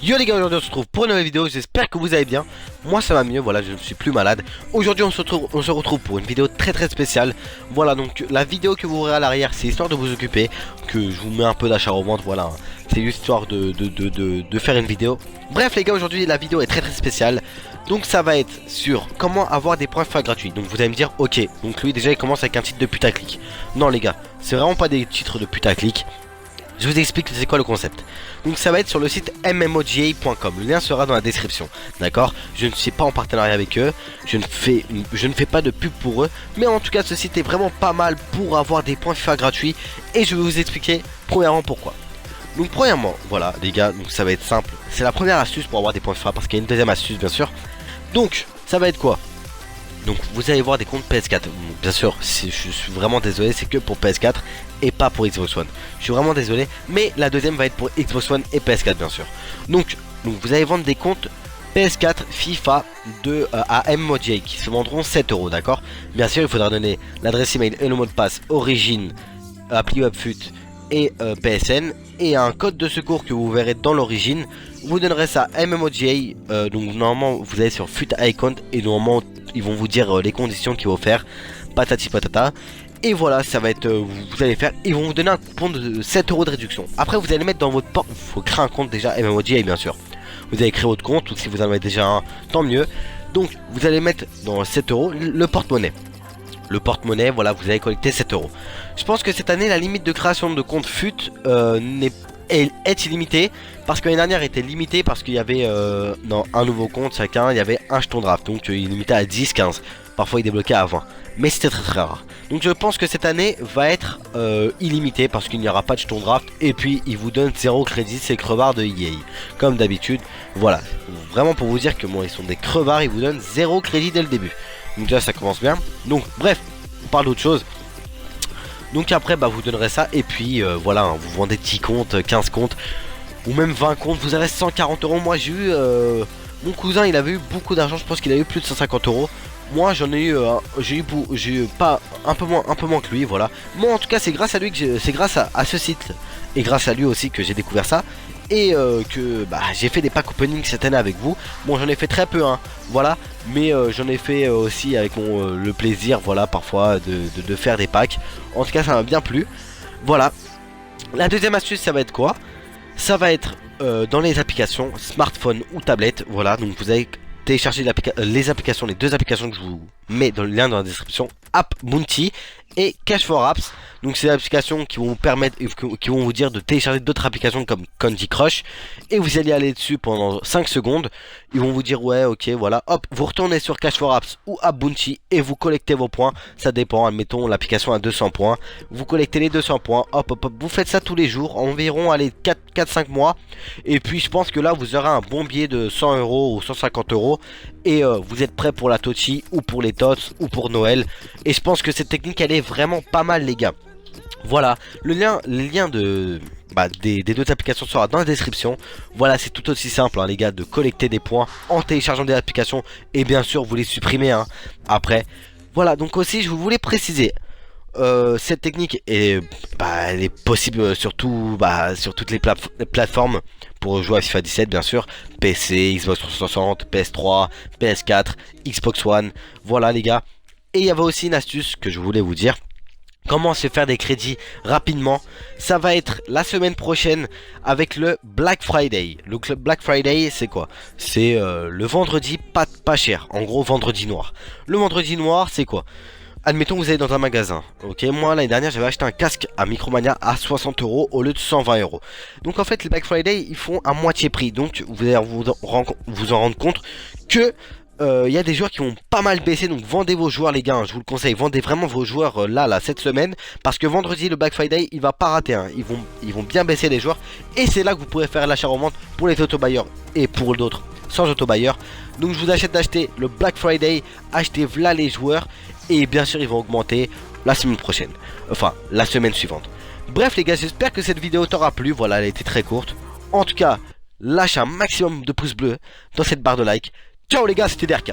Yo les gars, aujourd'hui on se retrouve pour une nouvelle vidéo, j'espère que vous allez bien. Moi ça va mieux, voilà, je ne suis plus malade. Aujourd'hui on se retrouve pour une vidéo très spéciale. Voilà, donc la vidéo que vous verrez à l'arrière, c'est histoire de vous occuper, que je vous mets un peu d'achat au ventre, voilà. C'est juste histoire de faire une vidéo. Bref les gars, aujourd'hui la vidéo est très spéciale. Donc ça va être sur comment avoir des points FIFA gratuits. Donc vous allez me dire, ok, donc lui déjà il commence avec un titre de putaclic. Non les gars, c'est vraiment pas des titres de putaclic. Je vous explique c'est quoi le concept. Donc ça va être sur le site MMOGA.com. Le lien sera dans la description. D'accord. Je ne suis pas en partenariat avec eux. Je ne fais pas de pub pour eux. Mais en tout cas ce site est vraiment pas mal pour avoir des points FIFA gratuits. Et je vais vous expliquer premièrement pourquoi. Donc premièrement, voilà les gars, donc ça va être simple. C'est la première astuce pour avoir des points FIFA. Parce qu'il y a une deuxième astuce bien sûr. Donc ça va être quoi? Donc vous allez voir des comptes PS4. Bien sûr, si je suis vraiment désolé, c'est que pour PS4 et pas pour Xbox One. Je suis vraiment désolé, mais la deuxième va être pour Xbox One et PS4 bien sûr. Donc vous allez vendre des comptes PS4 FIFA à MMOGA qui se vendront 7 euros, d'accord. Bien sûr, il faudra donner l'adresse email et le mot de passe origine, appli webfut et PSN et un code de secours que vous verrez dans l'origine. Vous donnerez ça à MMOGA. Donc normalement vous allez sur FUT Icon et normalement ils vont vous dire les conditions qu'il faut faire, patati patata. Et voilà, ça va être, vous allez faire, ils vont vous donner un coupon de 7 euros de réduction. Après vous allez mettre dans votre porte, il faut créer un compte déjà MMOGA bien sûr. Vous allez créer votre compte, ou si vous en avez déjà un, tant mieux. Donc vous allez mettre dans 7 euros le porte-monnaie. Le porte-monnaie, voilà, vous allez collecter 7 euros. Je pense que cette année la limite de création de compte FUT est illimitée. Parce que l'année dernière était limitée parce qu'il y avait dans un nouveau compte chacun, il y avait un jeton draft. Donc il limitait à 10, 15. Parfois il débloquait à 20. Mais c'était très rare. Donc je pense que cette année va être illimitée parce qu'il n'y aura pas de jeton draft. Et puis il vous donne 0 crédit, c'est crevards de EA. Comme d'habitude. Voilà. Vraiment pour vous dire que moi ils sont des crevards, ils vous donnent 0 crédit dès le début. Donc déjà ça commence bien. Donc bref, on parle d'autre chose. Donc après bah vous donnerez ça. Et puis voilà, hein, vous vendez 10 comptes, 15 comptes. Ou même 20 comptes, vous avez 140 euros. Moi j'ai eu mon cousin, il avait eu beaucoup d'argent. Je pense qu'il a eu plus de 150 euros. Moi j'en ai eu, j'ai eu pas un peu moins que lui, voilà. Moi en tout cas c'est grâce à lui que c'est grâce à ce site et grâce à lui aussi que j'ai découvert ça. Et que bah, j'ai fait des packs opening cette année avec vous. Bon j'en ai fait très peu hein, voilà. Mais j'en ai fait aussi avec le plaisir, voilà, parfois de faire des packs. En tout cas ça m'a bien plu. Voilà. La deuxième astuce ça va être quoi? Ça va être dans les applications smartphone ou tablette. Voilà, donc vous allez télécharger les applications, les deux applications que je vous mets dans le lien dans la description, App Bounty et Cash for Apps. Donc c'est des applications qui vont vous permettre, qui vont vous dire de télécharger d'autres applications comme Candy Crush. Et vous allez aller dessus pendant 5 secondes. Ils vont vous dire ouais ok voilà. Hop, vous retournez sur Cash for Apps ou App Bounty et vous collectez vos points. Ça dépend, admettons l'application a 200 points. Vous collectez les 200 points. Hop hop hop, vous faites ça tous les jours. Environ allez 4-5 mois. Et puis je pense que là vous aurez un bon billet de 100 euros ou 150 euros. Et vous êtes prêt pour la Tochi ou pour les Tots ou pour Noël. Et je pense que cette technique elle est vraiment pas mal les gars. Voilà, les liens des deux applications sera dans la description. Voilà, c'est tout aussi simple hein, les gars, de collecter des points en téléchargeant des applications. Et bien sûr vous les supprimez hein, après. Voilà, donc aussi je voulais préciser, cette technique est, elle est possible sur toutes les plateformes pour jouer à FIFA 17 bien sûr. PC, Xbox 360, PS3, PS4, Xbox One. Voilà les gars. Et il y avait aussi une astuce que je voulais vous dire. Comment se faire des crédits rapidement. Ça va être la semaine prochaine avec le Black Friday. Le Black Friday c'est quoi? C'est le vendredi pas cher. En gros vendredi noir. Le vendredi noir c'est quoi? Admettons que vous allez dans un magasin. Ok, moi l'année dernière j'avais acheté un casque à Micromania à 60 euros au lieu de 120 euros. Donc en fait les Black Friday ils font à moitié prix. Donc vous allez vous en rendre compte que il y a des joueurs qui vont pas mal baisser. Donc vendez vos joueurs les gars hein, je vous le conseille, vendez vraiment vos joueurs là cette semaine. Parce que vendredi le Black Friday il va pas rater hein. Ils vont bien baisser les joueurs. Et c'est là que vous pourrez faire l'achat en vente pour les auto-bailleurs et pour d'autres sans auto-bailleurs. Donc je vous achète d'acheter le Black Friday. Achetez là les joueurs. Et bien sûr ils vont augmenter la semaine prochaine. Enfin la semaine suivante. Bref les gars, j'espère que cette vidéo t'aura plu. Voilà, elle a été très courte. En tout cas lâche un maximum de pouces bleus dans cette barre de like. Ciao les gars, c'était DRK.